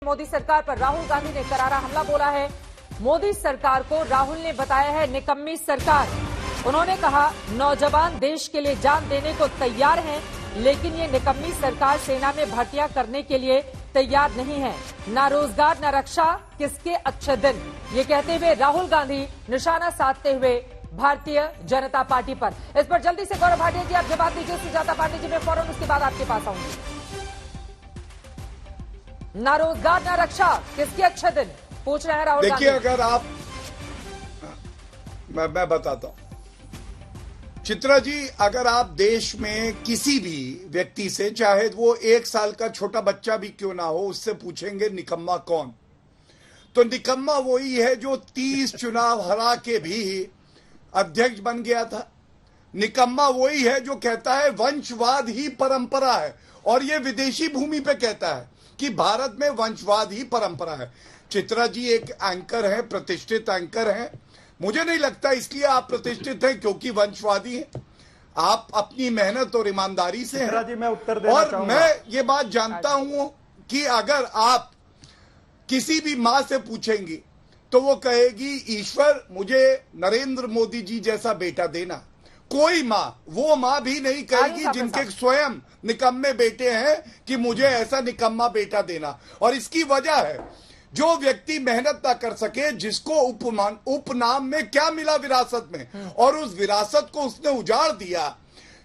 मोदी सरकार पर राहुल गांधी ने करारा हमला बोला है। मोदी सरकार को राहुल ने बताया है निकम्मी सरकार। उन्होंने कहा नौजवान देश के लिए जान देने को तैयार हैं, लेकिन ये निकम्मी सरकार सेना में भर्तियां करने के लिए तैयार नहीं है। ना रोजगार न रक्षा, किसके अच्छे दिन, ये कहते हुए राहुल गांधी निशाना साधते हुए भारतीय जनता पार्टी पर। इस पर जल्दी से गौरव भाटिया जी आप जवाब दीजिए। सुजाता पांडे जी मैं फौरन उसके बाद आपके पास आऊंगी। ना रोजगार न रक्षा, किसके अच्छे दिन, पूछ रहे हैं राहुल गांधी। देखिए अगर आप मैं बताता हूं चित्रा जी, अगर आप देश में किसी भी व्यक्ति से, चाहे वो 1 साल का छोटा बच्चा भी क्यों ना हो, उससे पूछेंगे निकम्मा कौन, तो निकम्मा वही है जो 30 चुनाव हरा के भी अध्यक्ष बन गया था। निकम्मा वही है जो कहता है वंशवाद ही परंपरा है, और ये विदेशी भूमि पे कहता है कि भारत में वंशवाद ही परंपरा है। चित्रा जी एक एंकर हैं, प्रतिष्ठित एंकर हैं। मुझे नहीं लगता इसलिए आप प्रतिष्ठित हैं क्योंकि वंशवादी हैं। आप अपनी मेहनत और ईमानदारी से हैं। जी मैं उत्तर देना और चाहूंगा। मैं ये बात जानता हूं कि अगर आप किसी भी मां से पूछेंगी तो वो कहेगी ईश्वर मुझे नरेंद्र मोदी जी जैसा बेटा देना। कोई मां, वो मां भी नहीं कहेगी जिनके स्वयं निकम्मे बेटे हैं कि मुझे ऐसा निकम्मा बेटा देना। और इसकी वजह है जो व्यक्ति मेहनत ना कर सके, जिसको उपनाम में क्या मिला विरासत में, और उस विरासत को उसने उजाड़ दिया,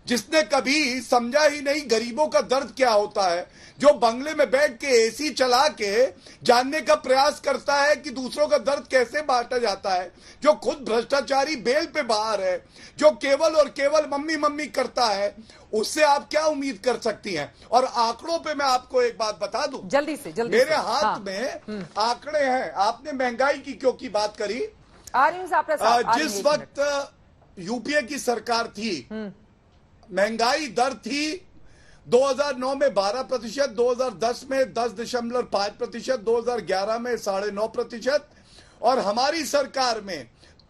जिसने कभी समझा ही नहीं गरीबों का दर्द क्या होता है, जो बंगले में बैठ के एसी चला के जानने का प्रयास करता है कि दूसरों का दर्द कैसे बांटा जाता है, जो खुद भ्रष्टाचारी बेल पे बाहर है, जो केवल और केवल मम्मी मम्मी करता है, उससे आप क्या उम्मीद कर सकती हैं। और आंकड़ों पे मैं आपको एक बात बता दूं, जल्दी से मेरे हाथ में आंकड़े हैं। आपने महंगाई की क्यों की बात करी, जिस वक्त यूपीए की सरकार थी महंगाई दर थी 2009 में 12%, 2010 में 10.5%, 2011 में 9.5%, और हमारी सरकार में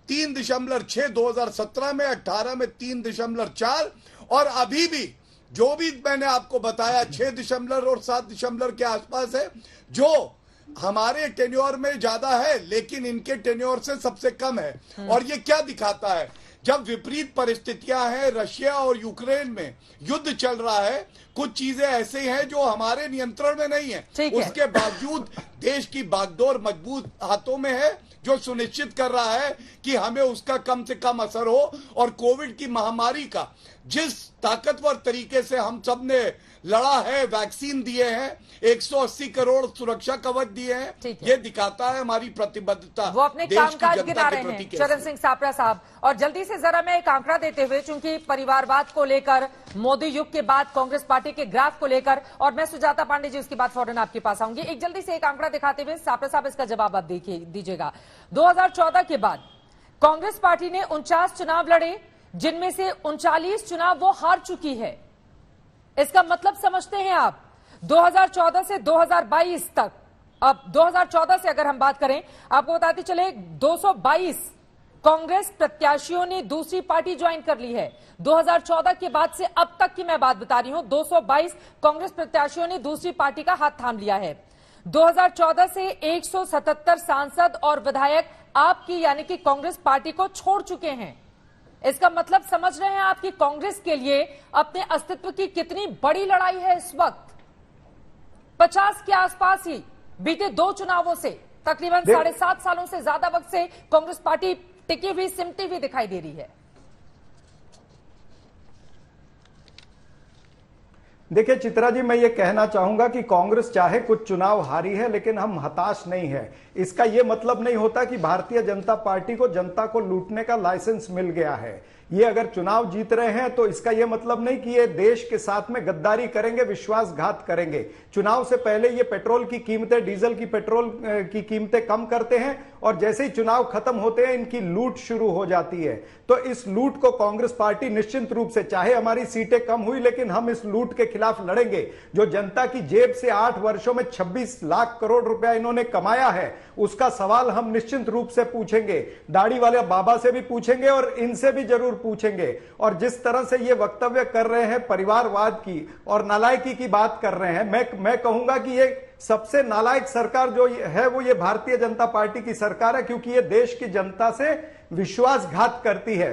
3.6, 2017 में, 18 में 3.4, और अभी भी जो भी मैंने आपको बताया 6 और 7 के आसपास है, जो हमारे टेन्योर में ज्यादा है लेकिन इनके टेन्योर से सबसे कम है। और ये क्या दिखाता है, जब विपरीत परिस्थितियां हैं, रशिया और यूक्रेन में युद्ध चल रहा है, कुछ चीजें ऐसे हैं जो हमारे नियंत्रण में नहीं है, उसके बावजूद देश की बागडोर मजबूत हाथों में है, जो सुनिश्चित कर रहा है कि हमें उसका कम से कम असर हो। और कोविड की महामारी का जिस ताकतवर तरीके से हम सब ने लड़ा है, वैक्सीन दिए हैं, 180 करोड़ सुरक्षा कवच दिए हैं, ये दिखाता है हमारी प्रतिबद्धता। वो अपने कामकाज गिना रहे हैं चरण सिंह सापरा साहब। और जल्दी से जरा मैं एक आंकड़ा देते हुए, चूंकि परिवारवाद को लेकर, मोदी युग के बाद कांग्रेस पार्टी के ग्राफ को लेकर, और मैं सुजाता पांडे जी उसके बाद फौरन आपके पास आऊंगी, एक जल्दी से एक आंकड़ा दिखाते हुए सापरा साहब इसका जवाब आप दीजिएगा। 2014 के बाद कांग्रेस पार्टी ने 49 चुनाव लड़े, जिनमें से 39 चुनाव वो हार चुकी है। इसका मतलब समझते हैं आप, 2014 से 2022 तक, अब 2014 से अगर हम बात करें, आपको बताते चले 222 कांग्रेस प्रत्याशियों ने दूसरी पार्टी ज्वाइन कर ली है। 2014 के बाद से अब तक की मैं बात बता रही हूं, 222 कांग्रेस प्रत्याशियों ने दूसरी पार्टी का हाथ थाम लिया है। 2014 से 177 सांसद और विधायक आपकी यानी कि कांग्रेस पार्टी को छोड़ चुके हैं। इसका मतलब समझ रहे हैं आप कि कांग्रेस के लिए अपने अस्तित्व की कितनी बड़ी लड़ाई है इस वक्त। 50 के आसपास ही बीते 2 चुनावों से, तकरीबन 7.5 सालों से ज्यादा वक्त से कांग्रेस पार्टी टिकी हुई, सिमटी हुई दिखाई दे रही है। देखिए चित्रा जी, मैं ये कहना चाहूंगा कि कांग्रेस चाहे कुछ चुनाव हारी है, लेकिन हम हताश नहीं है। इसका यह मतलब नहीं होता कि भारतीय जनता पार्टी को जनता को लूटने का लाइसेंस मिल गया है। ये अगर चुनाव जीत रहे हैं तो इसका यह मतलब नहीं कि ये देश के साथ में गद्दारी करेंगे, विश्वासघात करेंगे। चुनाव से पहले ये पेट्रोल की कीमतें, डीजल की पेट्रोल की कीमतें कम करते हैं, और जैसे ही चुनाव खत्म होते हैं इनकी लूट शुरू हो जाती है। तो इस लूट को कांग्रेस पार्टी निश्चित रूप से, चाहे हमारी सीटें कम हुई, लेकिन हम इस लूट के खिलाफ लड़ेंगे। जो जनता की जेब से 8 वर्षों में 26 लाख करोड़ रुपया इन्होंने कमाया है, उसका सवाल हम निश्चित रूप से पूछेंगे। दाढ़ी वाले बाबा से भी पूछेंगे और इनसे भी जरूर पूछेंगे। और जिस तरह से ये वक्तव्य कर रहे हैं, परिवारवाद की और नालायकी की बात कर रहे हैं, मैं कहूंगा कि ये सबसे नालायक सरकार जो है वो ये भारतीय जनता पार्टी की सरकार है, क्योंकि ये देश की जनता से विश्वासघात करती है।